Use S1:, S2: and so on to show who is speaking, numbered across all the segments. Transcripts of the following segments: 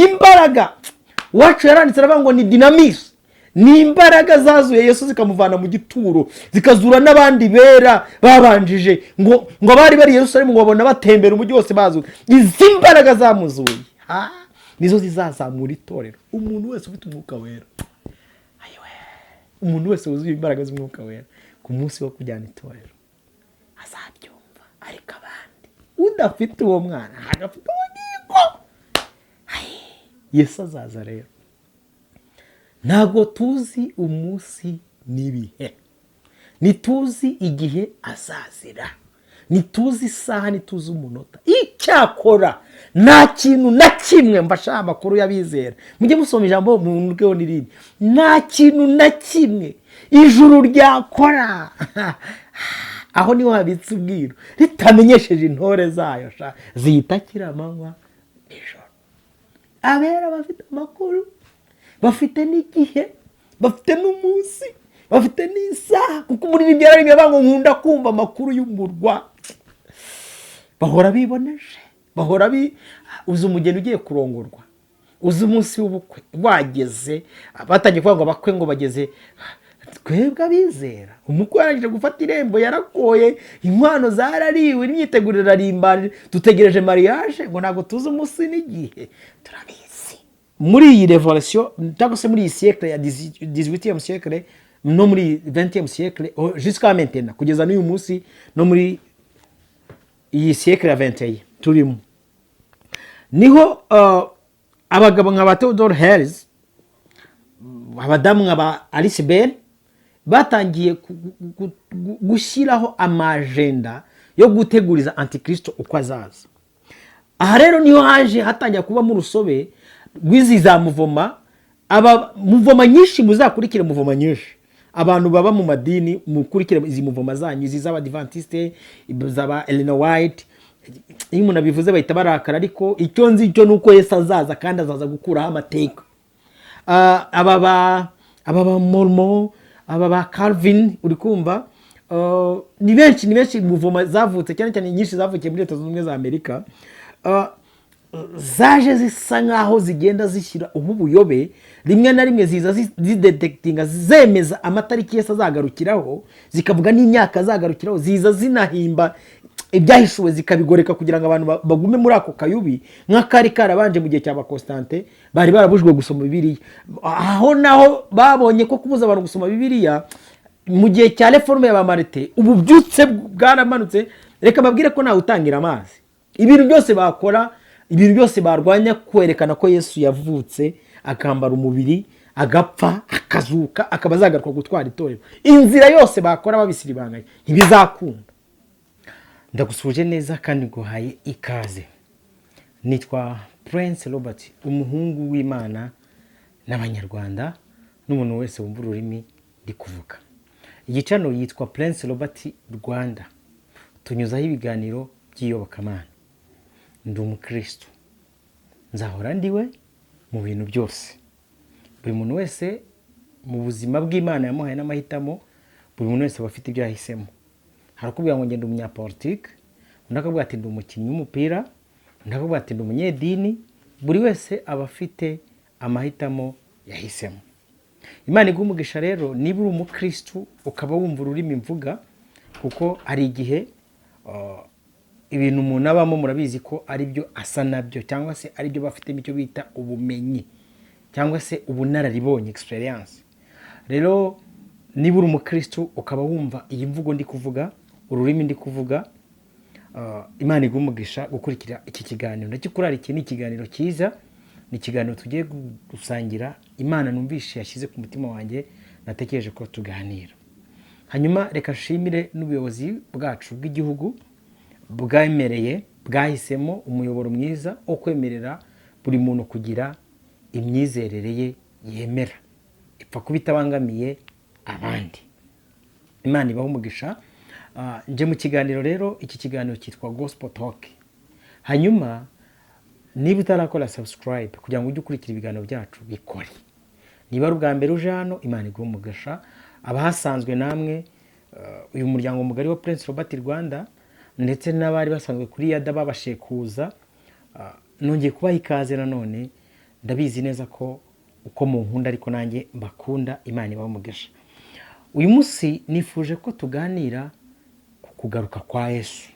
S1: imbaraga wacu yaranditse aravuga ngo ni dinamis, ni imbaraga zazuye Yesu zikamuvana mu gituro zikazura n'abandi bera babanjije ngo bari bari Yerusalemu ngo babona batembera umujyi wose bazuye. Izi mbaraga zamuzuye nizo zizazamura itorero. Umuntu wese ufite umwuka wera, umuntu wese wuzuye imbaraga z'umwuka wera, ku munsi wo kujyana itorero azabyumva. Ariko abandi udafite uwo mwana agafite ubugingo, Yesu azaza rero. Ntabwo tuzi umunsi n'ibihe, ntituzi igihe azazira, ntituzi isaha, ntituzi umunota. Icyakora nta kintu na kimwe, mbashaka amakuru y'abizera, mujye musoma ijambo mu ndweho n'irindi, nta kintu na kimwe ijuru ryakora aho niho habitse ubwiru, ritamenyesheje intore zayo ziyitakira amanywa nijoro. Abera bafite amakuru, bafite n'igihe, bafite n'umunsi, bafite n'isaha, kuko umuririmbyi yararimbye avuga ngo nkunda kumva amakuru y'umurwa. Bahora biboneje, bahora uzi umugeni ugiye kurongorwa, uzi umunsi w'ubukwe wageze, batangiye kuvuga ngo abakwe ngo bageze. Twebwe abizera, umukwe yarangije gufata irembo, yarakoye, inkwano zarariwe, imyitegurire irarimbanije, dutegereje mariage, ngo ntabwo tuzi umunsi n'igihe. Turabizi muri iyi revolution cyangwa se muri iyi siècle ya 18e siècle no muri 20e siècle jusqu'à maintenant, kugeza n'uyu munsi, no muri iyi siècle ya 21 turimo, niho abagabo nka ba Theodore Herzl, abadamu nka ba Alice Bell batangiye gushyiraho amajenda yo guteguriza antikristo uko azaza. Aha rero niho haje hatangira kuba mu rusobe rw'izi za muvoma, muvoma nyinshi, muzakurikire muvoma nyinshi. Abantu baba mu madini mukurikire izi muvoma zanyu, izi z'Abadventiste, z'aba Ellen White. Iyo umuntu abivuze bahita barakara, ariko icyo nzi cyo nuko Yesu azaza kandi azaza gukuraho amateka. Aba Mormon, aba Calvin, uri kumva, ni benshi muvoma zavutse, cyane cyane nyinshi zavukiye muri Leta Zunze Ubumwe za Amerika, zaje zisa nkaho zigenda zishyira ubuyobe, rimwe na rimwe ziza zidetektinga, zemeza amatariki Yesu azagarukiraho, zikavuga n'imyaka azagarukiraho, ziza zinahimba ibyahishuwe zikabigoreka kugira ngo abantu bagume muri ako kayubi, nk'akari karabanje mu gihe cya Constantine, bari barabujwe gusoma Bibiliya. Aho naho babonye ko kubuza abantu gusoma Bibiliya mu gihe cya Reforme ya Marite, ububyutse bwaramanutse. Reka babwire ko nawe utangira amazi, ibintu byose bakora, ibintu byose barwanya kwerekana ko Yesu yavutse, akambara umubiri, agapfa, akazuka, akaba azagaruka gutwara itorero. Inzira yose bakora babisiribanganya, ntibizakunda. Ndagusuje neza kandi nguhaye ikaze. Nitwa Prince Robert, umuhungu w'Imana n'Abanyarwanda, n'umuntu wese wumva ururimi ndi kuvuga. Iyi channel yitwa Prince Robert Rwanda. Tunyuzaho ibiganiro by'iyobokamana. Ndi umukristo, nzahora ndiwe mu bintu byose. Buri muntu wese mu buzima bw'Imana yamuhaye n'amahitamo, buri muntu wese bafite ibyo yahisemo. Harakubwira ngo ngende umunyapolitike, ndakubwira ati ndi umukinnyi w'umupira, ndakubwira ati ndi umunyedini. Buri wese aba afite amahitamo yahisemo. Imana igumugisha rero, niba uri umukristo ukaba wumva ururimi mvuga, kuko ari igihe ibintu umuntu abamo murabizi ko ari byo asa nabyo, cyangwa se ari byo bafite icyo bita ubumenyi, cyangwa se ubunararibonye, experience. Rero niba uri umukristo ukaba wumva iyi mvugo ndi kuvuga, ururimi ndi kuvuga, Imana igumugisha gukurikira iki kiganiro. Ndakikurara, iki ni ikiganiro cyiza, ni ikiganiro tugiye gusangira. Imana numvishe yashyize ku mutima wanjye, natekereje ko tuganira. Hanyuma reka nshimire n'ubuyobozi bwacu bw'igihugu bwemereye, bwahisemo umuyoboro mwiza wo kwemerera buri muntu kugira imyizerere ye yemera, ipfa kuba itabangamiye abandi. Imana ibaho umugisha. Nje mu kiganiro rero, iki kiganiro cyitwa Gospel Talk. Hanyuma niba utarakora subscribe kugira ngo ujye ukurikira ibiganiro byacu, bikore. Niba ari ubwa mbere uje hano, Imana iguhe umugisha. Abahasanzwe namwe, uyu muryango mugari wa Prince Robert Rwanda, ndetse n'abari basanzwe kuri Yada babashe kuza, nongeye kubaha ikaze nanone. ndabizi neza ko uko mu nkunda ariko nanjye mbakunda. Imana ibamugisha. Uyu munsi nifuje ko tuganira ku kugaruka kwa Yesu.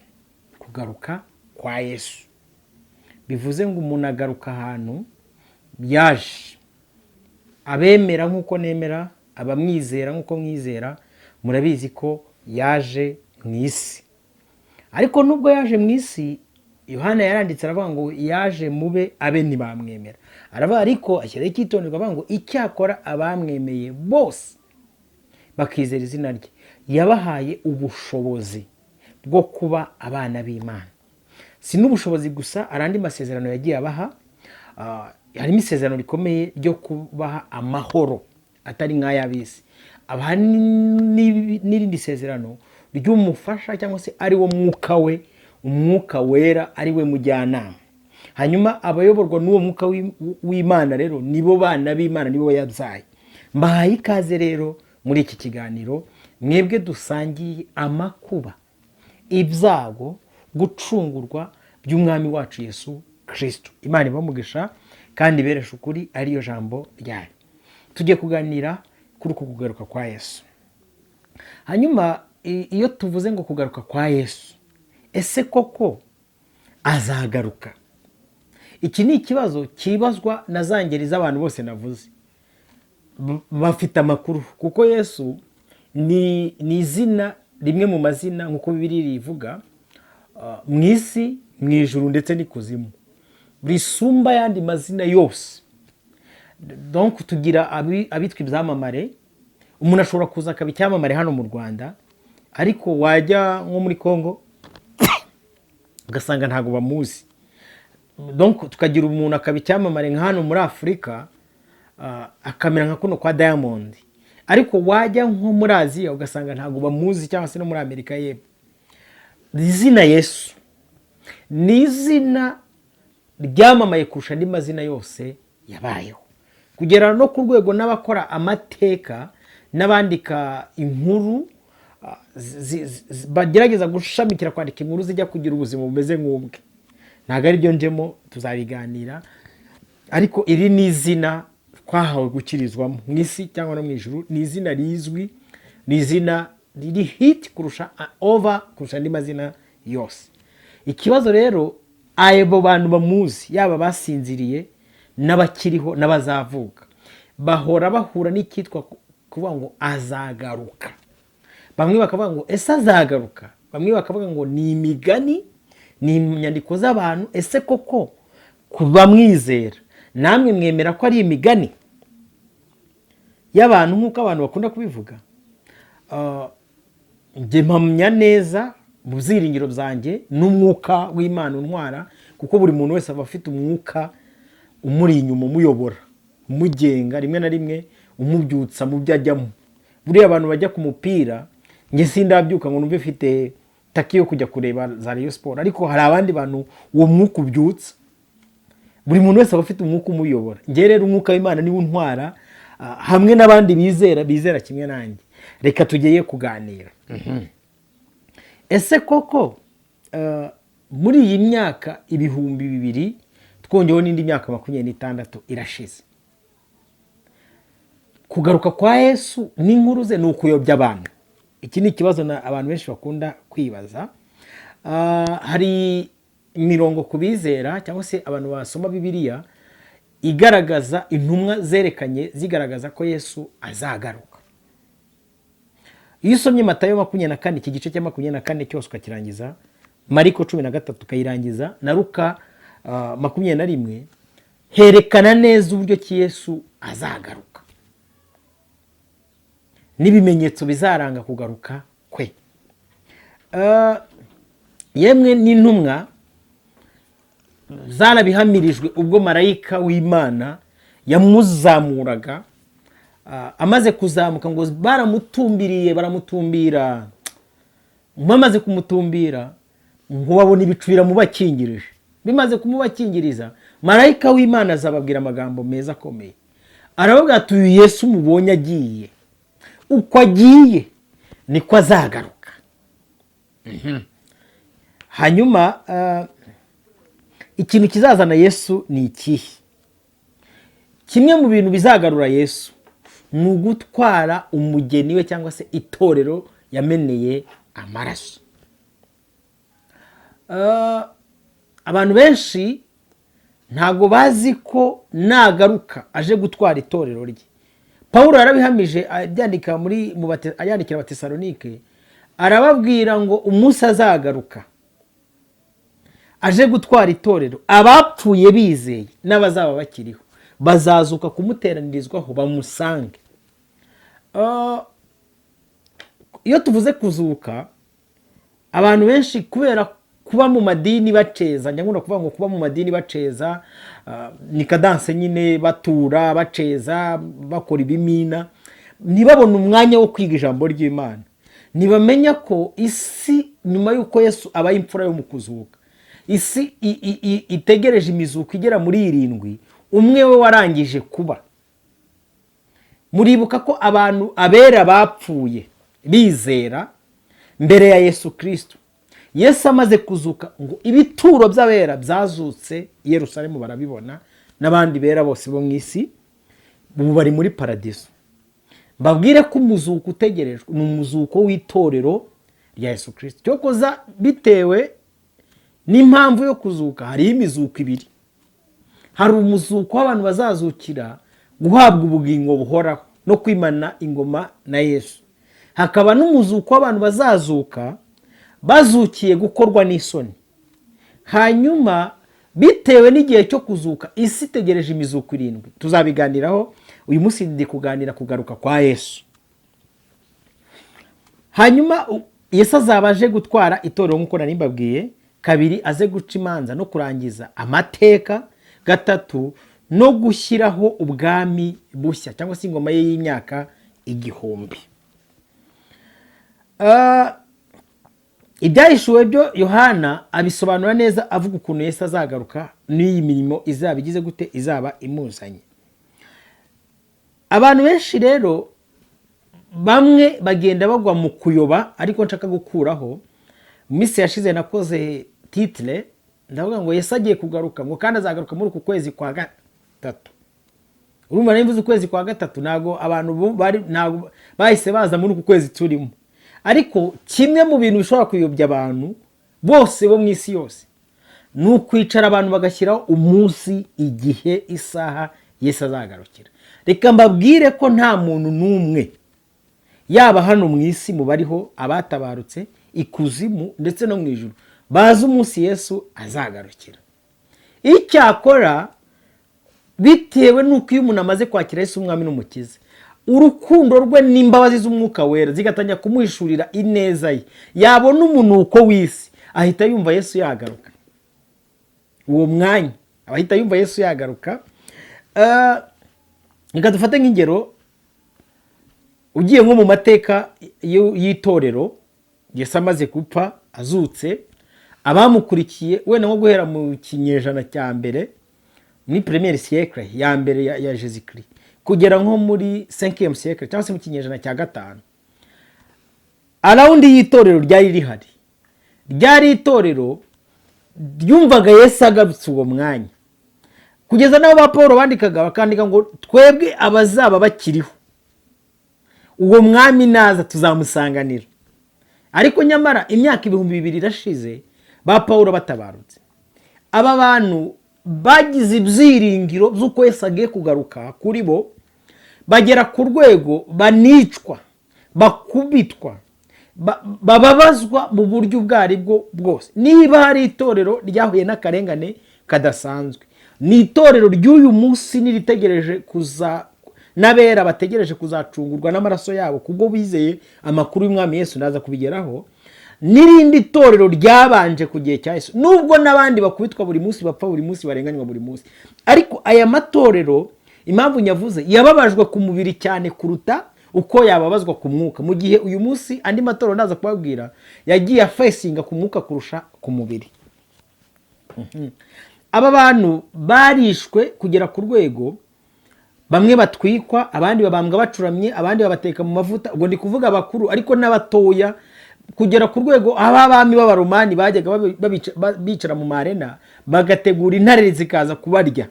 S1: Kugaruka kwa Yesu bivuze ngo umuntu agaruka ahantu yaje. Abemera nk'uko nemera, abamwizera nk'uko mwizera, murabizi ko yaje mu isi. Ariko nubwo yaje mu isi, Yohana yaranditse aravuga ngo yaje mube abe ntibamwemera. Aravuga ariko ashyiraho icyitonderwa avuga ngo icyakora abamwemeye bose bakizera izina rye yabahaye ubushobozi bwo kuba abana b'Imana. Si n'ubushobozi gusa, arandi masezerano yagiye abaha. Harimo isezerano rikomeye ryo kubaha amahoro atari nk'ay'ab'isi. Abaha n'irindi sezerano ry'umufasha cyangwa se ari wo mwuka we, umwuka wera, ari we mujyanama. Hanyuma abayoborwa n'uwo mwuka w'Imana rero nibo bana b'Imana, nibo yabyaye. Mbahaye ikaze rero muri iki kiganiro, mwebwe dusangiye amakuba, ibyago, gucungurwa by'umwami wacu Yesu Kristo. Imana ibamugisha kandi ibereshe ukuri ariyo jambo ryayo. Tugiye kuganira kuri uku kugaruka kwa Yesu. Hanyuma iyo tuvuze ngo kugaruka kwa Yesu, ese koko azagaruka? Iki ni ikibazo kibazwa na za ngeri z'abantu bose navuze. Bafite amakuru kuko Yesu ni izina rimwe mu mazina nk'uko Bibiliya rivuga, mu isi, mu ijuru ndetse n'ikuzimu, risumba ayandi mazina yose. Donc tugira abitwa ibyamamare. Umuntu ashobora kuza akaba icyamamare hano mu Rwanda, ariko wajya nko muri Congo ugasanga ntabwo bamuzi. Donc tukagira umuntu akaba icyamamare nka hano muri Afurika, akamera nka kuno kwa Diamond, ariko wajya nko muri Aziya ugasanga ntabwo bamuzi, cyangwa se no muri Amerika y'Epfo. Izina Yesu ni izina ryamamaye kurusha andi mazina yose yabayeho, kugera no ku rwego n'abakora amateka n'abandika inkuru bagerageza gushamikira kwandika inkuru zijya kugira ubuzima bumeze nk'ubwe. Ntabwo ari byo njemo, tuzabiganira. Ariko iri ni izina twahawe gukirizwamo mu isi cyangwa no mu ijuru. Ni izina rizwi, ni izina riri hit kurusha andi mazina yose. Ikibazo rero, abo bantu bamuzi, yaba basinziriye n'abakiriho n'abazavuka, bahora bahura n'icyitwa kuvuga ngo azagaruka. Bamwe bakavuga ngo ese azagaruka, bamwe bakavuga ngo ni imigani, ni inyandiko z'abantu. Ese koko kubamwizera namwe mwemera ko ari imigani y'abantu nk'uko abantu bakunda kubivuga? Njye mpamya neza mu byiringiro byanjye n'umwuka w'Imana untwara, kuko buri muntu wese aba afite umwuka umuri inyuma, umuyobora, umugenga, rimwe na rimwe umubyutsa mu byo ajyamo. Buriya abantu bajya ku mupira, njye sindabyuka ngo numve mfite taki yo kujya kureba za Rayon Sport, ariko hari abandi bantu uwo mwuka ubyutsa. Buri muntu wese aba afite umwuka umuyobora. Njye rero umwuka w'Imana niwo untwara, hamwe n'abandi bizera kimwe nanjye. Reka tugiye kuganira. Ese koko muri iyi myaka 2000 twongeyeho n'indi myaka 26 irashize, kugaruka kwa Yesu n'inkuru ze ni ukuyobya abantu? Iki ni ikibazo abantu benshi bakunda kwibaza. Hari imirongo kubizera cyangwa se abantu basoma Bibiliya igaragaza intumwa zerekanye zigaragaza ko Yesu azagaruka. Iyo usomye Matayo 24, iki gice cya 24 cyose ukakirangiza, Mariko 13 ukayirangiza, na Luka 21, herekana neza uburyo ki Yesu azagaruka n'ibimenyetso bizaranga kugaruka kwe. Yemwe n'intumwa zarabihamirijwe ubwo marayika w'Imana yamuzamuraga. Amaze kuzamuka ngo baramutumbira. Bamaze kumutumbira ngo babona ibicu biramubakingirije. Bimaze kumubakingiriza, marayika w'Imana azababwira amagambo meza akomeye. Aravuga ati uyu Yesu mubonye agiye, uko agiye niko azagaruka. Hanyuma ikintu kizazana Yesu ni ikihe? kimwe mu bintu bizagarura Yesu ni ugutwara umugeni we cyangwa se itorero yameneye amaraso. Abantu benshi ntabwo bazi ko nagaruka aje gutwara itorero rye. Pawulo yarabihamije ayandikira Abatesalonike, arababwira ngo umunsi azagaruka aje gutwara itorero, abapfuye bizeye n'abazaba bakiriho bazazuka kumuteranirizwaho bamusange. Iyo tuvuze kuzuka, abantu benshi kubera kuba mu madini baceza, njya kuvuga ngo kuba mu madini baceza, ni kadanse nyine, batura baceza, bakora ibimina, ntibabone umwanya wo kwiga ijambo ry'Imana. Ntibamenya ko isi nyuma y'uko Yesu abaye imfura yo mu kuzuka, isi itegereje imizuko igera muri 7, umwe we warangije kuba. Muribuka ko abantu abera bapfuye bizera mbere ya Yesu Kristo. Yesu amaze kuzuka ngo ibituro by'abera byazutse i Yerusalemu, barabibona, n'abandi bera bose bo mu isi ubu bari muri paradiso. Mbabwire ko umuzuko utegerejwe ni umuzuko w'itorero rya Yesu Kristo. Cyokoza bitewe n'impamvu yo kuzuka, hari imizuko 2. Hari umuzuko w'abantu bazazukira guhabwa ubugingo buhoraho no kwimana ingoma na Yesu. Hakaba n'umuzuko w'abantu bazazuka bazukiye gukorwa n'isoni. Hanyuma bitewe n'igihe cyo kuzuka, isi itegereje imizuko 7. Tuzabiganiraho uyu munsi, ndi kuganira kugaruka kwa Yesu. Hanyuma Yesu azaba aje gutwara itorero nk'uko nari mbabwiye. 2, aze guca imanza no kurangiza amateka. 3, no gushyiraho ubwami bushya cyangwa se ingoma ye y'imyaka 1000. Ibyahishuwe byo Yohana abisobanura neza, avuga ukuntu Yesu azagaruka n'iyi mirimo izaba igize gute, izaba imuzanye. Abantu benshi rero bamwe bagenda bagwa mu kuyoba, ariko nshaka gukuraho. Misi yashize nakoze titre ndavuga ngo Yesu agiye kugaruka, ngo kandi azagaruka muri uku kwezi kwa 3. Urumva nimvuze ukwezi kwa 3, nago abantu nago bahise baza muri uku kwezi turimo. Ariko kimwe mu bintu bishobora kuyobya abantu bose bo mu isi yose ni ukwicara abantu bagashyiraho umunsi, igihe, isaha Yesu azagarukira. Reka mbabwire ko nta muntu n'umwe, yaba hano mu isi mu bariho, abatabarutse, ikuzimu ndetse no mu ijuru, bazi umunsi Yesu azagarukira. Icyakora bitewe n'uko iyo umuntu amaze kwakira Yesu umwami n'umukiza, urukundo rwe n'imbabazi z'umwuka wera zigatangira kumuhishurira ineza ye, yabona umunuko w'isi ahita yumva Yesu yagaruka. Uwo mwanya ahita yumva Yesu yagaruka. Reka dufate nk'ingero, ugiye nko mu mateka y'itorero, Yesu amaze gupfa azutse, abamukurikiye wenda nko guhera mu kinyejana cya mbere, muri première siècle ya mbere ya Jésus Christ, kugera nko muri 5e siècle cyangwa se mu kinyejana cya 5, arawundi y'itorero ryari rihari. Ryari itorero ryumvaga Yesu agarutse uwo mwanya, kugeza n'abo ba Paul bandikaga bakandika ngo twebwe abazaba bakiriho uwo mwami naza tuzamusanganira. Ariko nyamara imyaka 2000 irashize ba Paul batabarutse. Aba bantu bagize ibyiringiro by'uko Yesu agiye kugaruka kuri bo, bagera ku rwego banicwa, bakubitwa, bababazwa mu buryo bwari bwo bwose. Niba hari itorero ryahuye n'akarengane kadasanzwe, ni itorero ry'uyu munsi niritegereje n'abera bategereje kuzacungurwa n'amaraso yabo kubwo bizeye amakuru y'umwami Yesu, ndaza kubigeraho. N'irindi torero ryabanje ku gihe cya Yesu, nubwo n'abandi bakubitwa buri munsi, bapfa buri munsi, barenganywa buri munsi, ariko aya matorero impamvu nyavuze yababajwe ku mubiri cyane kuruta uko yababazwa ku mwuka, mu gihe uyu munsi andi matorero ndaza kubabwira yagiye afesinga ku mwuka kurusha ku mubiri. Aba bantu barishwe kugera ku rwego bamwe batwikwa, abandi babambwa bacuramye, abandi babateka mu mavuta. Ubwo ndi kuvuga abakuru ariko n'abatoya, kugera ku rwego abami b'abaromani bajyaga bicara mu marena bagategura intare zikaza kubarya.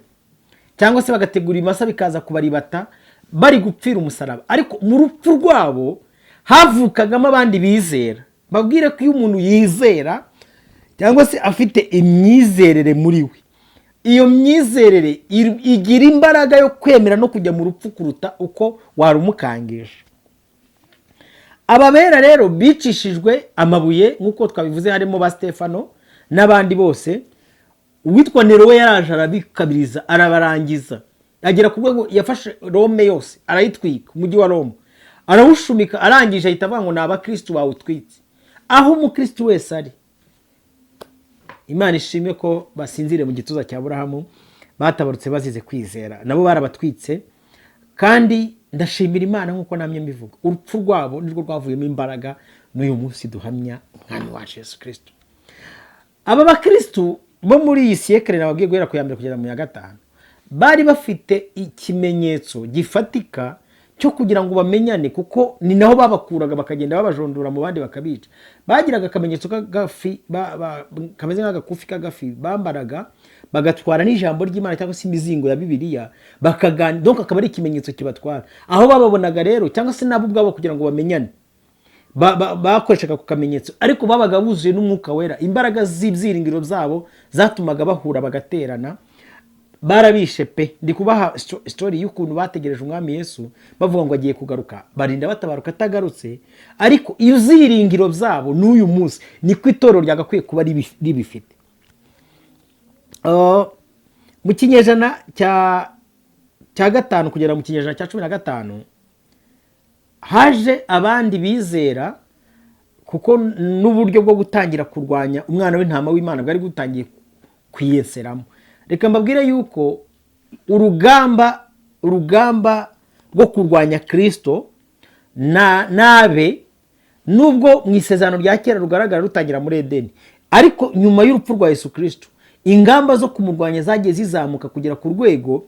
S1: cyangwa se bagategura ibimasa bikaza kubaribata bari gupfira umusaraba. Ariko mu rupfu rwabo havukagamo abandi bizera. Babwire ko iyo umuntu yizera cyangwa se afite imyizerere muri we, iyo myizerere igira imbaraga yo kwemera no kujya mu rupfu kuruta uko warumukangisha. Ababera rero bicishijwe amabuye nk'uko twabivuze, harimo ba Stefano n'abandi bose. Uwitwa Nero we yaraje arabikabiriza, arabarangiza, agera ku rwego yafashe Rome yose arayitwika, umujyi wa Rome arawushumika, arangije ahita avuga ngo ni abakristu bawutwitse. Aho umukristu wese ari, Imana ishimwe ko basinzire mu gituza cya Aburahamu, batabarutse bazize kwizera, nabo barabatwitse. Kandi ndashimira Imana nk'uko namye mbivuga, urupfu rwabo nirwo rwavuyemo imbaraga n'uyu munsi duhamya umwami wacu Yesu Kristo. Aba bakristu bo muri iyi siècle nababwiye guhera ku ya mbere kugeza mu ya gatanu, bari bafite ikimenyetso gifatika cyo kugira ngo bamenyane, kuko ni naho babakuraga bakagenda babajondora mu bandi bakabica. Bagiraga akamenyetso k'agafi kameze nk'agakufi k'agafi bambaraga, bagatwara n'ijambo ry'Imana cyangwa se imizingo ya Bibiliya bakagana, donc akaba ari ikimenyetso kibatwara. Aho bababonaga rero cyangwa se nabo ubwabo kugira ngo bamenyane, bakoreshaga ku kamenyetso. Ariko babaga buzuye n'umwuka wera, imbaraga z'ibyiringiro byabo zatumaga bahura bagaterana. Barabishe pe. Ndi kubaha story y'ukuntu bategereje umwami Yesu bavuga ngo agiye kugaruka, barinda batabaruka atagarutse. Ariko iyo ziringiro byabo n'uyu munsi niko itorero ryagakwiye kuba ribifite. Mu kinyejana cya gatanu kugera mu kinyejana cya 15 haje abandi bizera, kuko n'uburyo bwo gutangira kurwanya umwana w'intama w'Imana bwari gutangiye kwiyenseramo. Reka mbabwire yuko urugamba rwo kurwanya Kristo nabe, nubwo mu isezerano rya kera rugaragara rutangira muri Edeni, ariko nyuma y'urupfu rwa Yesu Kristo ingamba zo kumurwanya zagiye zizamuka kugera ku rwego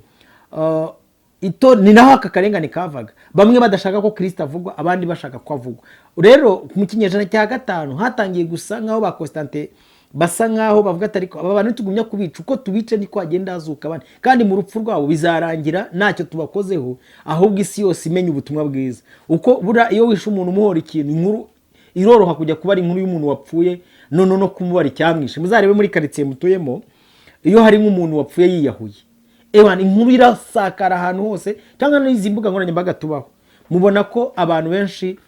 S1: ni naho aka karengane kavaga. Bamwe badashaka ko Kristo avugwa, abandi bashaka ko avugwa. Rero mu kinyejana cya 5 hatangiye gusa nkaho ba Constante basa nkaho bavuga ati ariko aba bantu tugumya kubica, uko tubice niko agenda azuka abandi, kandi mu rupfu rwabo bizarangira ntacyo tubakozeho, ahubwo isi yose imenya ubutumwa bwiza. Uko bura iyo wishe umuntu umuhora ikintu, inkuru iroroha kujya kuba ari inkuru y'umuntu wapfuye no kumubara icyamwishe. Muzarebe muri quartier mutuyemo, iyo hari nk'umuntu wapfuye yiyahuye, inkuru irasakara ahantu hose, cyangwa n'izi mbuga nkoranyambaga tubaho, mubona ko abantu benshi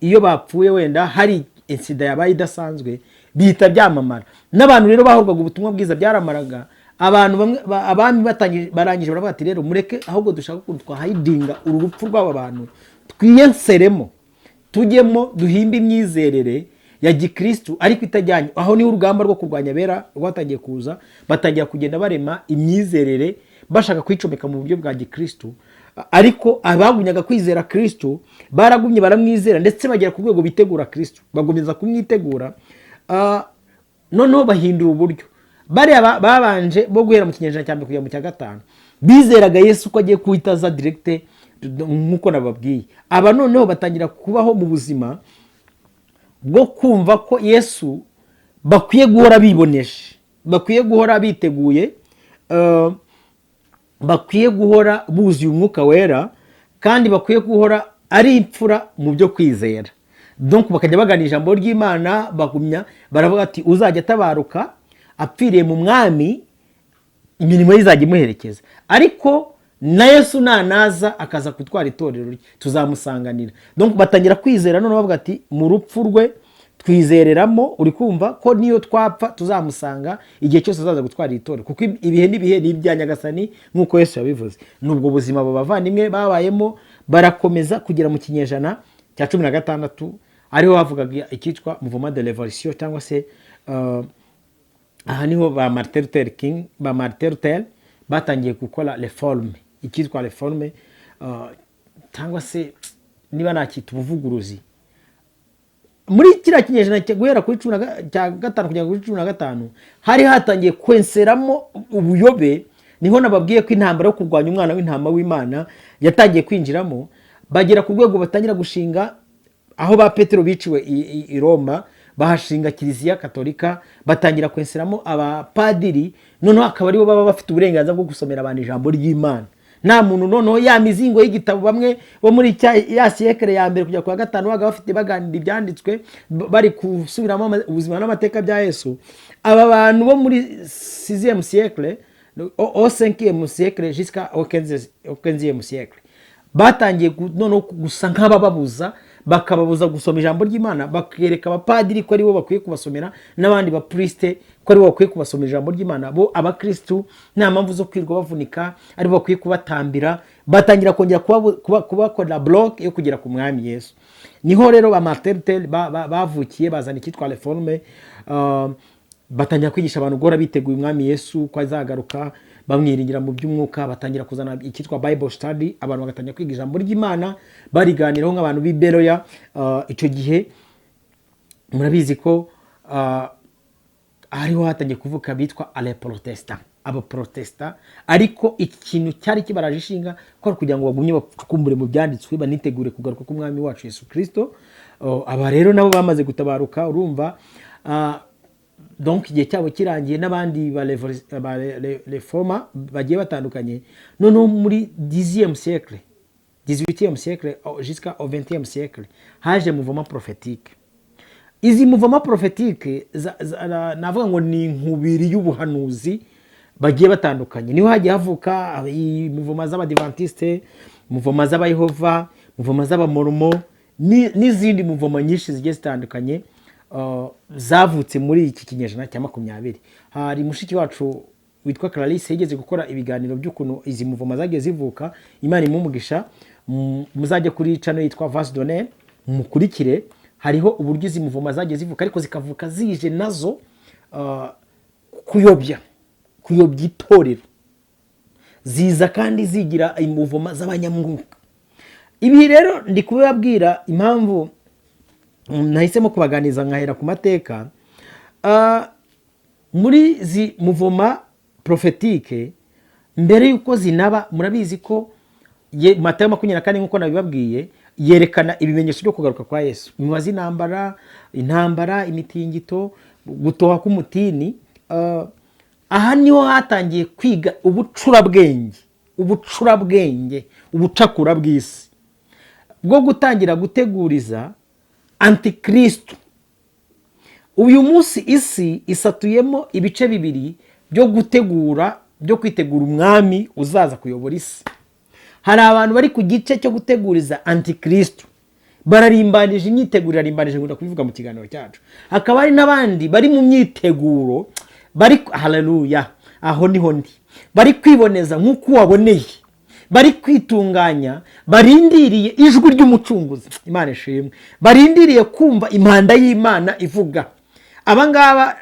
S1: iyo bapfuye wenda hari insida yabaye idasanzwe bihita byamamara. N'abantu rero bahorwaga ubutumwa bwiza byaramaraga. Abantu bamwe abami barangije baravuga ati rero mureke ahubwo dushaka ko twahidinga uru rupfu rw'aba bantu, twiyenseremo tujyemo duhimba imyizerere ya gikristo ariko itajyanye. Aho niho urugamba rwo kurwanya bera rwatangiye kuza, batangira kugenda barema imyizerere bashaka kwicomeka mu buryo bwa gikristo. Ariko abagumyaga kwizera Kristo baragumye baramwizera, ndetse bagera ku rwego bitegura Kristo, bagomeza kumwitegura. Noneho bahindura uburyo. Bariya babanje bo guhera mu kinyejana cya 2 kugera mu cya 5 bizeraga Yesu ko agiye kuhitaza direct nkuko nababwiye. Aba noneho batangira kubaho mu buzima bwo kumva ko Yesu bakwiye guhora bibonesha, bakwiye guhora biteguye, bakwiye guhora buzuye umwuka wera, kandi bakwiye guhora ari imfura mu byo kwizera. Donc bakajya bagana ijambo ry'Imana, bagumya baravuga ati uzajya atabaruka apfiriye mu mwami, imirimo y'izajya imuherekeza. Ariko na Yesu nanaza akaza kutwara itorero rye tuzamusanganira. Donc batangira kwizera, none bavuga ati mu rupfu rwe twizereramo, uri kumva ko niyo twapfa tuzamusanga igihe cyose azaza gutwara itorero, kuko ibihe n'ibihe ni ibya Nyagasani nk'uko Yesu yabivuze. Nubwo buzima bavandimwe babayemo barakomeza kugera mu kinyejana cya 16 ariho havugaga ikitwa mouvement de l'évolution, cyangwa se aha niho ba Martin Luther King, ba Martin Luther batangiye gukora reforme, ikitwa reforme, cyangwa se niba nakita ubuvuguruzi. Muri kiriya kinyejana guhera kuri 15 kugera kuri 15 hari hatangiye kwenseramo ubuyobe. Niho nababwiye ko intambara yo kurwanya umwana w'intama w'Imana yatangiye kwinjiramo, bagera ku rwego batangira gushinga aho ba Petero biciwe i Roma, bahashinga Kiliziya Katolika, batangira kwenseramo abapadiri noneho akaba aribo baba bafite uburenganzira bwo gusomera abantu ijambo ry'Imana. Nta muntu noneho ya mizingo y'igitabo bamwe bo muri ya siècle ya mbere kujya kwa gatanu baga bafite baganira ibyanditswe bari kusubiramo ubuzima n'amateka bya Yesu. Aba bantu bo muri 6e siècle au 5e siècle jusqu'à au 15e siècle batangiye noneho gusa nk'abababuza, bakababuza gusoma ijambo ry'Imana, bakereka abapadiri ko aribo bakwiye kubasomera n'abandi bapriste ko aribo bakwiye kubasomera ijambo ry'Imana. Bo abakristu nta mpamvu zo kwirwa bavunika, aribo bakwiye kubatambira. Batangira kongera kubakora block yo kugera ku mwami Yesu. Niho rero ba Martin Luther bavukiye bazana ikitwa reforme. Batangira kwigisha abantu gora biteguye umwami Yesu ko azagaruka, bamwiringira mu by'umwuka. Batangira kuzana ikitwa Bible study, abantu bagatangira kwiga ijambo ry'Imana bariganiraho nk'abantu b'iberoya. Icyo gihe murabizi ko hariho hatangiye kuvuka bitwa les protestants, aba protesta. Ariko ikintu cyari kibaraje ishinga ko kugira ngo bagumye bacukumbure mu byanditswe banitegure kugaruka k'umwami wacu Yesu Kristo. Aba rero nabo bamaze gutabaruka, urumva. Donc igihe cyabo kirangiye n'abandi ba reforma bagiye batandukanye. Noneho muri 10e siècle, 18e siècle jusqu'à 20e siècle haje mouvement prophétique. Izi mouvement prophétique navuga ngo ni nkubiri y'ubuhanuzi bagiye batandukanye. Niho hagiye havuka mouvement z'abadventiste, mouvement z'abayehova, mouvement z'abamormo n'izindi mouvement nyinshi zigiye zitandukanye zavutse muri iki kinyejana cya 20. Hari mushiki wacu witwa Clarisse yigeze gukora ibiganiro by'ukuntu izi mouvement zagiye zivuka. Imana imumugisha, muzajye kuri channel yitwa Vase Donner mukurikire. Hariho uburyo izi mouvement zagiye zivuka ariko zikavuka zije nazo kuyobya itorero, ziza kandi zigira mouvement z'abanyamwuka. Ibi rero ndi kubabwira impamvu nahisemo kubaganiza nkahera ku mateka. Muri zi mouvement prophétique mbere yuko zinaba, murabizi ko Matayo 24 nkuko nabibabwiye yerekana ibimenyetso byo kugaruka kwa Yesu. Imibazi intambara, imitingito, gutoha k'umutini. Aha niho hatangiye kwiga ubucakura bw'isi bwo gutangira guteguriza Antikristo. Uyu munsi isi isatuyemo ibice bibiri byo kwitegura umwami uzaza kuyobora isi. Hari abantu bari ku gice cyo guteguriza Antikristo, bararimbanije imyiteguro, irarimbanije ngunda kubivuga mu kiganiro cyacu. Hakaba hari n'abandi bari mu myiteguro, bari haleluya, aho niho ndi, bari kwiboneza nk'uko waboneye, bari kwitunganya, barindiriye ijwi ry'umucunguzi. Imana ishimwe, barindiriye kumva impanda y'Imana ivuga. Abangaba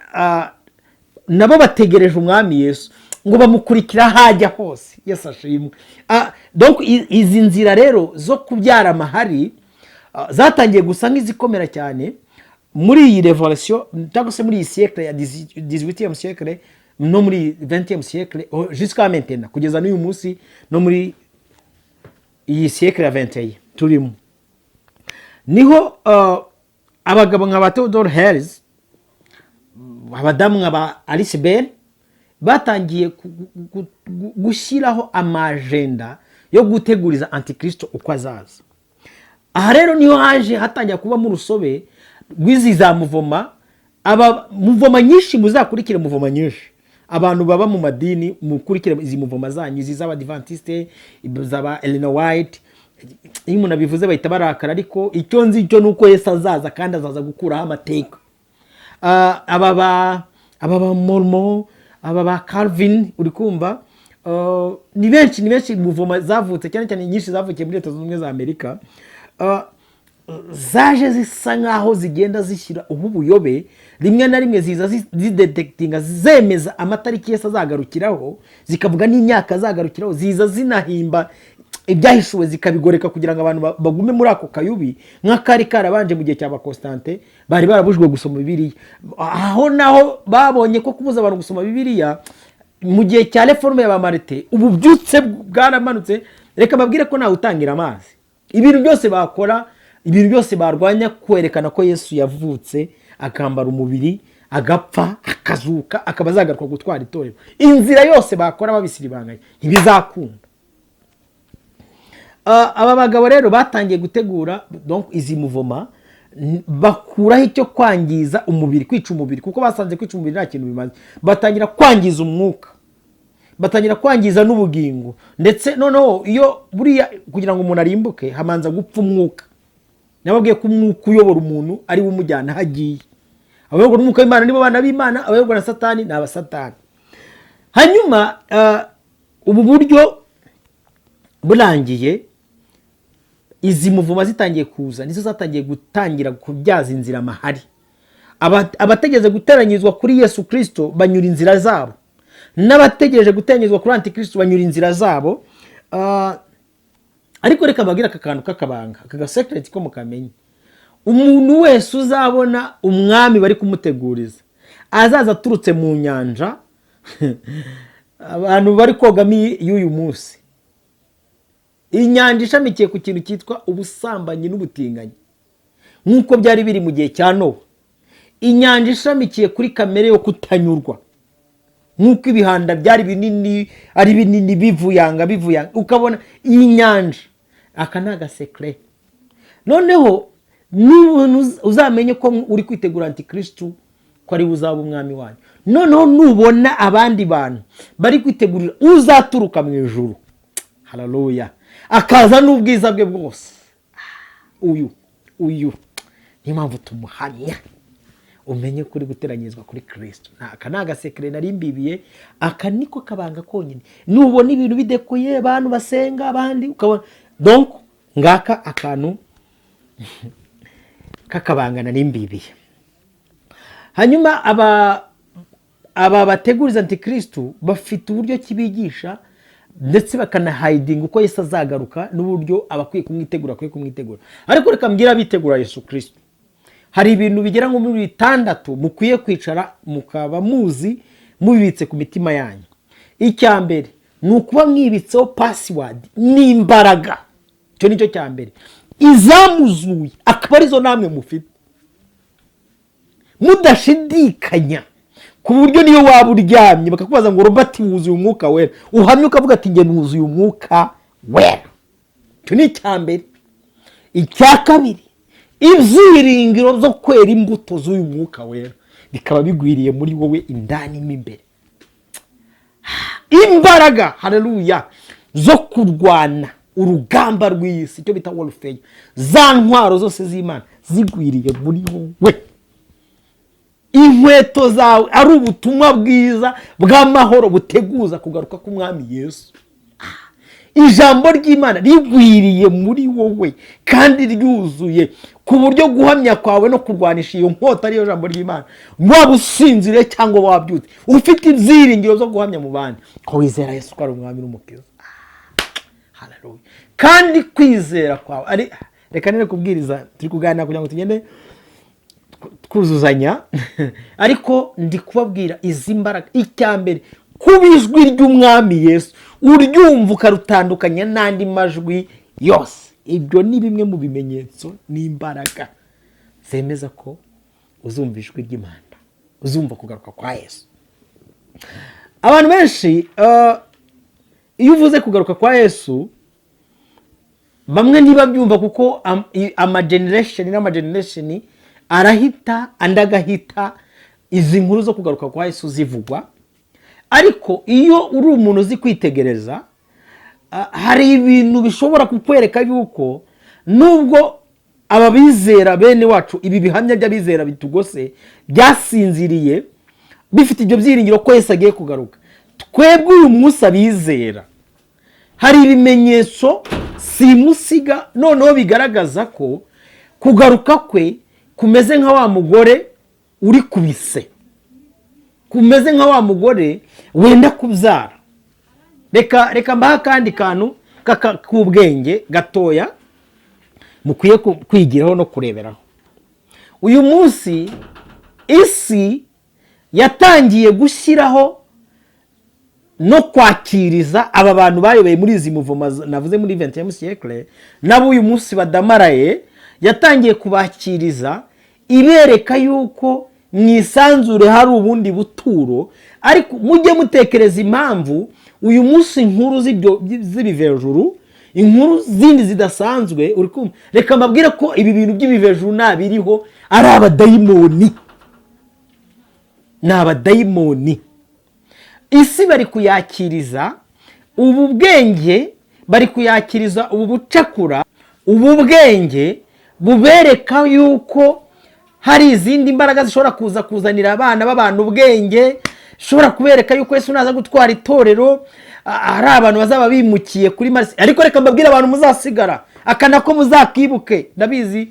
S1: nabo bategereje umwami Yesu ngo bamukurikira hajya hose. Yesu ashimwe. Donc izi nzira rero zo kubyara amahari zatangiye gusa nk'izikomera cyane muri iyi revolution, cyangwa se muri iyi siècle ya 18e siècle no muri 20e siècle jusqu'à maintenant, kugeza n'uyu munsi no muri iyi siècle ya 21 turimo. Niho abagabo nka Theodore Herzl, abadamu nka Alice Bell batangiye gushyiraho amagenda yo guteguriza Antikristo uko azaza. Aha rero niho hatangiye kuba mu rusobe rw'izi za muvoma. Muvoma nyinshi muzakurikire, muvoma nyinshi. Abantu baba mu madini mukurikire izi muvoma zanyu, izi z'abadventiste, z'aba Ellen White. Iyo umuntu abivuze bahita barakara, ariko icyo nzi cyo nuko Yesu azaza kandi azaza gukuraho amateka. Aba Mormon, aba Calvin, uri kumva, ni benshi muvoma zavutse, cyane cyane nyinshi zavukiye muri Leta Zunze Ubumwe za Amerika. Zaje zisa nkaho zigenda zishyira ubuyobe, rimwe na rimwe ziza zidetectinga, zemeza amatariki Yesu azagarukiraho, zikavuga n'imyaka azagarukiraho, ziza zinahimba ibyahishuwe zikabigoreka kugira ngo abantu bagume muri ako kayubi nk'akari karabanje mu gihe cya Constantine. Bari barabujwe gusoma Bibiliya. Aho naho babonye ko kubuza abantu gusoma Bibiliya mu gihe cya reforme ya Martin ububyutse bwaramanutse. Reka babwire ko nawe utangira amazi, ibintu byose bakora, ibintu byose barwanya kwerekana ko Yesu yavutse akambara umubiri agapfa akazuka akaba azagaruka gutwara itorero. Inzira yose bakora babisiribanganya ntibizakunda. Aba bagabo rero batangiye gutegura donc izi muvoma, bakuraho icyo kwangiza umubiri, kwica umubiri, kuko basanze kwica umubiri nta kintu bimaze. Batangira kwangiza umwuka, batangira kwangiza n'ubugingo, ndetse noneho iyo buriya kugira ngo umuntu arimbuke hamanza gupfa umwuka. Nababwiye ko umwuka uyobora umuntu ari we umujyana hagiye. Abayoborwa n'umwuka w'Imana nibo bana b'Imana, abayoborwa na Satani ni abasatani. Hanyuma ubu buryo burangiye, izi muvuma zitangiye kuza, nizo zatangiye gutangira kubyaza inzira amahari. Abategereje guteranyirizwa kuri Yesu Kristo banyura inzira zabo, n'abategereje guteranyirizwa kuri Antikristo banyura inzira zabo. Ariko reka mbabwire aka kantu k'akabanga, aka gasekireti ko mukamenye. Umuntu wese uzabona umwami bari kumuteguriza azaza aturutse mu nyanja, abantu bari kogamo y'uyu munsi, inyanja ishamikiye ku kintu cyitwa ubusambanyi n'ubutinganyi, nk'uko byari biri mu gihe cya Nowa. Inyanja ishamikiye kuri kamere yo kutanyurwa, nk'uko ibihanda byari binini, ari binini bivuyanga, ukabona iyi nyanja. Aka ni agasekire. Noneho uzamenye ko uri kwitegura Antikristo, ko ari uzaba umwami wanyu. Noneho nubona abandi bantu bari kwitegurira uzaturuka mu ijuru, haleluya, akaza n'ubwiza bwe bwose, uyu niyo mpamvu tumuhamya, umenye kuri guteranyirizwa kuri Kristo. Aka ni agasekire nari mbibiye, aka niko kabanga konyine. Nubona ibintu bidekoye, abantu basenga, abandi ukabona, donc ngaka akantu kakabanga nari mbibiye. Hanyuma aba bateguriza Antikristo bafite uburyo kibigisha, ndetse bakanahidinga uko Yesu azagaruka n'uburyo abakwiye kumwitegura. Ariko reka mbwira bitegura Yesu Kristo, hari ibintu bigera nko muri 6 mukwiye kwicara mukaba muzi mubibitse ku mitima yanyu. Icya mbere ni ukuba mwibitseho password n'imbaraga. Icyo nicyo cya mbere, izamuzuye akaba arizo namwe mufite, mudashidikanya, ku buryo niyo waba uryamye bakakubaza ngo Robert wuzuye umwuka wera, uhamye ukavuga ati nge nuzuye umwuka wera. Icyo ni icya mbere. Icya kabiri, ibyiringiro byo kwera imbuto z'uyu mwuka wera bikaba bigwiriye muri wowe indani n'imbere. Imbaraga, haleluya, zo kurwana urugamba rw'isi, icyo bita warfare, za ntwaro zose z'Imana zigwiriye muri wowe. Inkweto zawe ari ubutumwa bwiza bw'amahoro buteguza kugaruka k'umwami Yesu. Ijambo ry'Imana rigwiriye muri wowe kandi ryuzuye, ku buryo guhamya kwawe no kurwanisha iyo nkota ariyo jambo ry'Imana, waba usinzire cyangwa wabyutse, ufite ibyiringiro byo guhamya mu bandi ko wizera Yesu ko ari umwami n'umukiza. Haleluya. Kandi kwizera kwawe ari, reka nene kubwiriza, turi kuganira kugira ngo tugende twuzuzanya, ariko ndi kubabwira izi mbaraga. Icya mbere, kubijwi ry'umwami Yesu uryumva ukarutandukanya n'andi majwi yose. Ibyo ni bimwe mu bimenyetso n'imbaraga zemeza ko uzumva ijwi ry'Imana, uzumva kugaruka kwa Yesu. Abantu benshi iyo uvuze kugaruka kwa Yesu, bamwe ntibabyumva kuko amageneration arahita andi agahita izi nkuru zo kugaruka kwa Yesu zivugwa. Ariko iyo uri umuntu uzi kwitegereza, hari ibintu bishobora kukwereka yuko nubwo ababizera bene wacu, ibi bihamya by'abizera bitugose byasinziriye bifite ibyo byiringiro ko Yesu agiye kugaruka, twebwe uyu munsi abizera hari ibimenyetso simusiga noneho bigaragaza ko kugaruka kwe kumeze nka wa mugore uri kubise, kumeze nka wa mugore wenda kubyara. Reka mbaha kandi kantu k'ubwenge gatoya mukwiye kwigiraho no kureberaho. Uyu munsi isi yatangiye gushyiraho no kwakiriza aba bantu bayobeye muri izi muvuma navuze muri 20e siècle, nabo uyu munsi badamaraye yatangiye kubakiriza ibereka yuko mwisanzure hari ubundi buturo, ariko mujye mutekereza impamvu uyu munsi inkuru z'ibivejuru, inkuru zindi zidasanzwe, uri kumva, reka mbabwire ko ibi bintu by'ibivejuru nabiriho ari abadayimoni, ni abadayimoni. Isi bari kuyakiriza ubu bwenge, bari kuyakiriza ubu bucakura, ubu bwenge bubereka yuko hari izindi mbaraga zishobora kuza kuzanira abana b'abantu ubwenge, shobora kubereka yuko Yesu naza gutwara itorero hari abantu bazaba bimukiye kuri Mars. Ariko reka mbabwire abantu muzasigara akana ko muzakibuke, ndabizi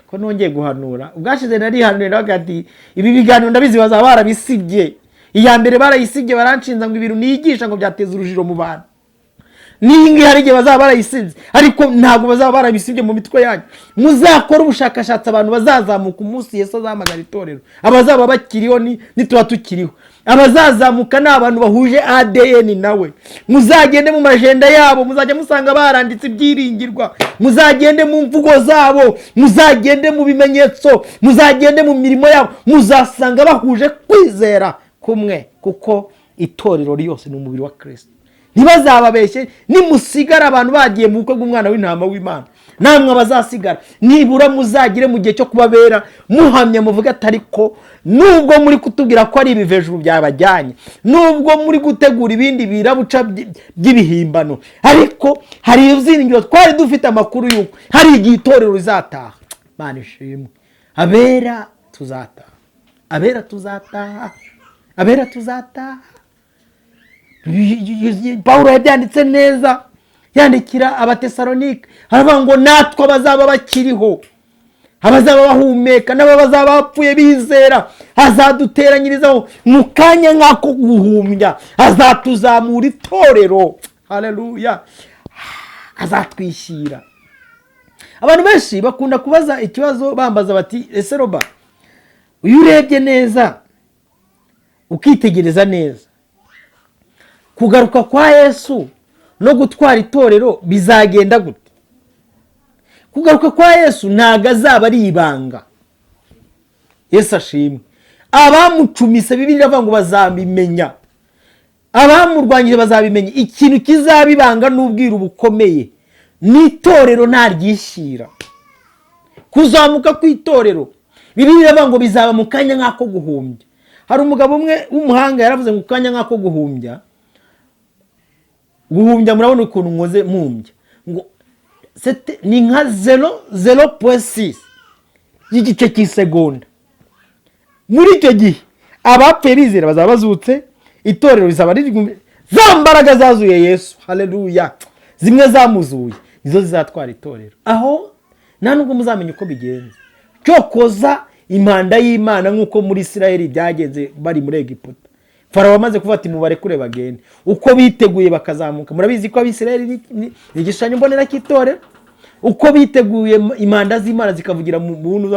S1: ko nongeye guhanura, ubwashize narihanurira hagati ibi biganiro ndabizi bazaba barabisibye. Iya mbere barayisibye baranshinza ngo ibintu niyigisha ngo byateza urujijo mu bantu, ningi hari igihe bazaba barayisibye, ariko ntabwo bazaba barabisibye mu mitwe yanyu. Muzakora ubushakashatsi abantu bazazamuka umunsi Yesu azahamagara itorero, abazaba bakiriho nituba tukiriho, abazazamuka ni abantu bahuje ADN nawe. Muzagende mu majenda yabo, muzajya musanga baranditse ibyiringirwa, muzagende mu mvugo zabo, muzagende mu bimenyetso, muzagende mu mirimo yabo, muzasanga bahuje kwizera kumwe, kuko itorero ryose ni umubiri wa Kristo. Ntibazababeshye, nimusigara abantu bagiye mu bukwe bw'umwana w'intama w'Imana, namwe abazasigara nibura muzagire mu gihe cyo kubabera muhamya muvuga atari ko nubwo muri kutubwira ko ari ibivejuru byabajyanye, nubwo muri gutegura ibindi birabuca by'ibihimbano, ariko hari izingiro twari dufite amakuru yuko hari igihe itorero rizataha. Mana ishimwe, abera tuzataha, abera tuzataha, abera tuzataha. Pawulo yabyanditse neza, yandikira Abatesalonike, haravuga ngo natwe abazaba bakiriho, abazaba bahumeka n'abazaba bapfuye bizera, azaduteranyirizaho mu kanya nk'ako guhumbya, azatuzamura itorero. Haleluya, azatwishyira. Abantu benshi bakunda kubaza ikibazo bambaza bati, ese Roba, uyu urebye neza ukitegereza neza, kugaruka kwa Yesu no gutwara itorero bizagenda gute? Kugaruka kwa Yesu ntago azaba ari ibanga. Yesu ashimwe. Abamucumise Bibiliya avuga ngo bazabimenya, abamurwanyije bazabimenya. Ikintu kizabibanga n'ubwiru bukomeye n'itorero ntaryishyira. Kuzamuka kw'itorero Bibiliya avuga ngo bizaba mu kanya nk'ako guhumbya. Hari umugabo umwe w'umuhanga yaravuze ngo kanya nk'ako guhumbya, guhumbya murabona ukuntu nkoze mumbya, ngo ni nka 0.6 y'igice cy'isegonda. Muri icyo gihe abapfuye bizera bazaba bazutse, itorero rizaba riri za mbaraga zazuye Yesu. Haleluya, zimwe zamuzuye nizo zizatwara itorero. Aho nta nubwo muzamenya uko bigenze, cyokoza impanda y'Imana nk'uko muri Isiraheli byagenze bari muri Egiputa. Farawo amaze kuvuga ati mubarekure bagende, uko biteguye bakazamuka. Murabizi ko Abisiraheli ni igishushanyo mbonera cy'itorero, uko biteguye impanda z'Imana zikavugira mu buntu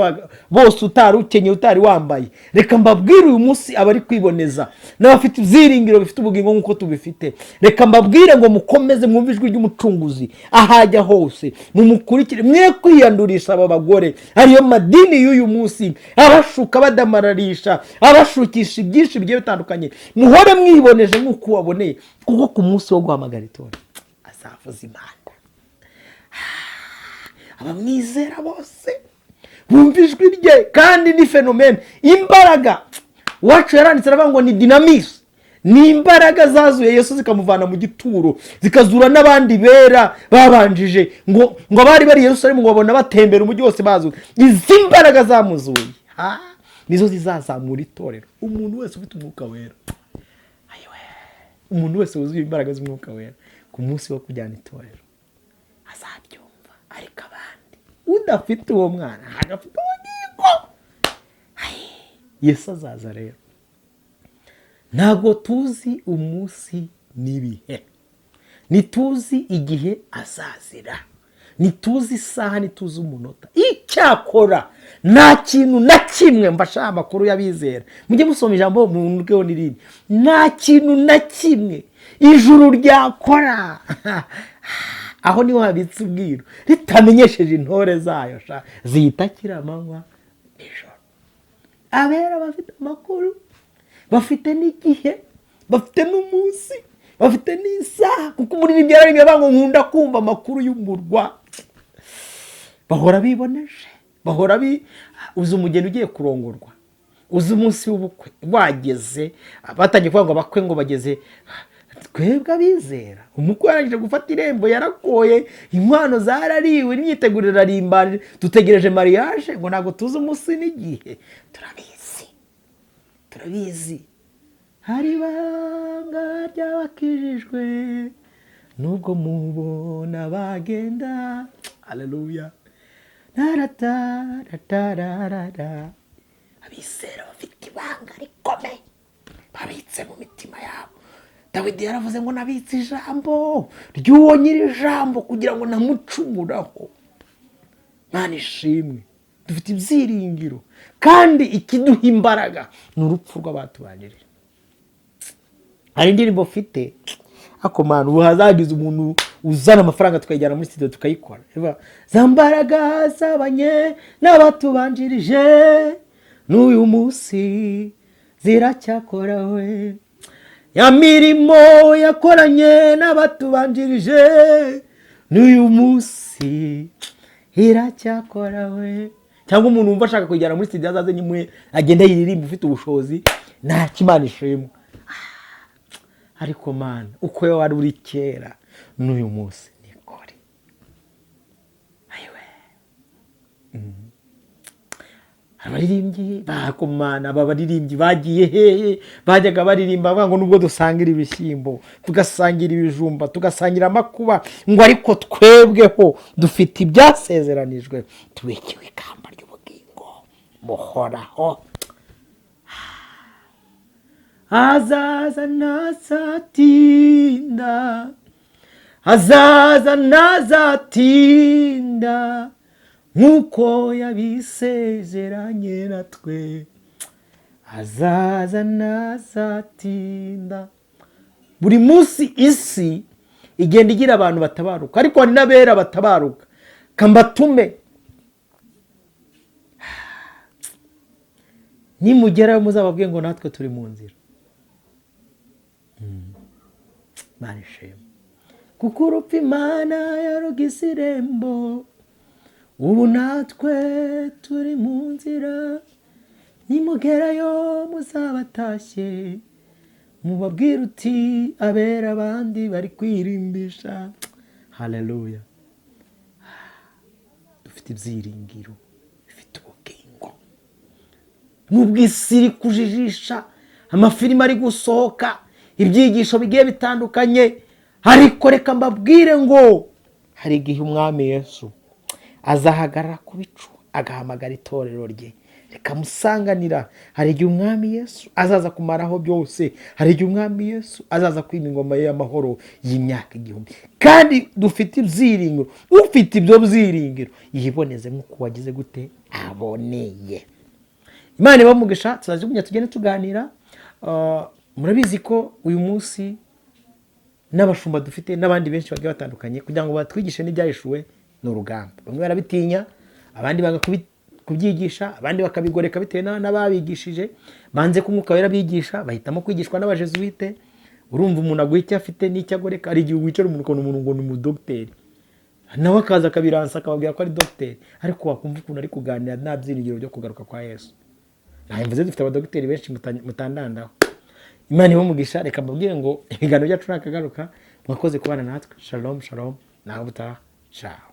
S1: bose, utari ukenye utari wambaye. Reka mbabwire uyu munsi abari kwiboneza n'abafite ibyiringiro bifite ubugingo nk'uko tubifite, reka mbabwire ngo mukomeze mwumve ijwi ry'Umucunguzi ahajya hose, mumukurikire, mwe kwiyandurisha aba bagore ariyo madini y'uyu munsi, abashuka badamararisha, abashukisha ibyinshi bigiye bitandukanye. Muhore mwiboneje nk'uko waboneye, kuko ku munsi wo guhamagara itorero azavuza impanda. Abamwizera bose bumva ijwi rye, kandi ni fenomene, imbaraga. Wacu yaranditse aravuga ngo ni dynamisme, ni imbaraga zazuye Yesu zikamuvana mu gituro, zikazura n'abandi bera babanjije, ngo bari bari Yerusalemu ngo babona batembera umujyi wose bazuye. Izi imbaraga zamuzuye nizo zizazamura itorero. Umuntu wese ufite umwuka wera, ayiwe, umuntu wese wuzuye imbaraga z'umwuka wera, ku munsi wo kujyana itorero azabyumva. Ariko abandi udafite uwo mwana agafite ubugingo, Yesu azaza rero. Ntabwo tuzi umunsi n'ibihe, ntituzi igihe azazira, ntituzi isaha, ntituzi umunota. Icyakora nta kintu na kimwe, mbasha amakuru y'abizera, mujye musoma ijambo mu ndweho n'irindi, nta kintu na kimwe ijuru ryakora aho niho habitse ubwiru, ritamenyesheje intore zayo ziyitakira amanywa nijoro. abera bafite amakuru, bafite n'igihe, bafite n'umunsi, bafite n'isaha, kuko umuririmbyi yararimbye ngo nkunda kumva amakuru y'umurwa. Bahora biboneje, bahora uzi umugeni ugiye kurongorwa, uzi umunsi w'ubukwe wageze, batangiye kuvuga ngo abakwe ngo bageze, twebwe abizera umukwe yarangije gufata irembo, yarakoye, inkwano zarariwe, n'imyiteguro irarimbana, dutegereje mariage, ngo ntabwo tuzi umunsi n'igihe. Turabizi hari ibanga ry'abakijijwe nubwo mubona bagenda. Haleluya. Abizera bafite ibanga rikomeye babitse mu mitima yabo. Dawidi yaravuze ngo nabitse ijambo ry'uwo nyiri ijambo kugira ngo namucumuraho. Mana ishimwe, dufite ibyiringiro, kandi ikiduha imbaraga ni urupfu rw'abatubanjirije. Hari indirimbo mfite, ako mana, ubu hazagize umuntu uzana amafaranga tukayijyana muri studio tukayikora. Za mbaraga zabanye n'abatubanjirije n'uyu munsi ziracyakora we, ya mirimo yakoranye n'abatubanjirije n'uyu munsi iracyakora we. Cyangwa umuntu wumva ashaka kujyana muri studio azaze nyimwe agenda yiririmba ufite ubushobozi, nta kimana ishimwe. Ariko mana, uko yo wari uri kera n'uyu munsi nikore. Ayiwe. Abaririmbyi bakomana, aba baririmbyi bagiye hehe, bajyaga baririmba bavuga ngo nubwo dusangira ibishyimbo, tugasangira ibijumba, tugasangira amakuba, ngo ariko twebweho dufite ibyasezeranijwe, tubikiwe ikamba ry'ubugingo buhoraho. Azaza nazatinda, azaza nazatinda, nk'uko yabisezeranye natwe. Azaza nazatinda. Buri munsi isi igenda igira abantu batabaruka, ariko hari n'abera batabaruka. Kambatume nimugerayo muzababwiye ngo natwe turi mu nzira. Mana ishimwe, kuko urupfu Imana yarugise irembo, ubu natwe turi mu nzira. Nimugerayo muzabatashye, mubabwire uti abera abandi bari kwirimbisha. Haleluya. Dufite ibyiringiro, bifite ubugingo. Nubwo isi iri kujijisha, amafilime ari gusohoka, ibyigisho bigiye bitandukanye, ariko reka mbabwire ngo hari igihe umwami Yesu azahagarara ku bicu agahamagara itorero rye rikamusanganira. Hari igihe umwami Yesu azaza kumaraho byose. Hari igihe umwami Yesu azaza kwima ingoma ye y'amahoro y'imyaka 1000. Kandi dufite ibyiringiro, ufite ibyo byiringiro yiboneze nk'uko wagize gute aboneye. Imana ibamugisha, tuzajya tugenda tuganira. Murabizi ko uyu munsi n'abashumba dufite n'abandi benshi bagiye batandukanye kugira ngo batwigishe n'ibyahishuwe n'urugamba. Bamwe barabitinya, abandi banga kubyigisha, abandi bakabigoreka bitewe n'ababigishije. Banze ko Umwuka Wera bigisha, bahitamo kwigishwa n'abajesuite. Urumva umuntu aguha icyo afite n'icyo agoreka. Ari igihe wicara umuntu ukabona umuntu ngo ni umudogiteri, nawe akaza akabiransa akababwira ko ari dogiteri, ariko wakumva ukuntu ari kuganira nta byiringiro byo kugaruka kwa Yesu. Mvuze dufite abadogiteri benshi mutandandaho. Imana ibamugisha, reka mbabwire ngo ibiganiro byacu nakagaruka. Mwakoze kubana natwe. Shalom shalom, naho butaha. Ciao.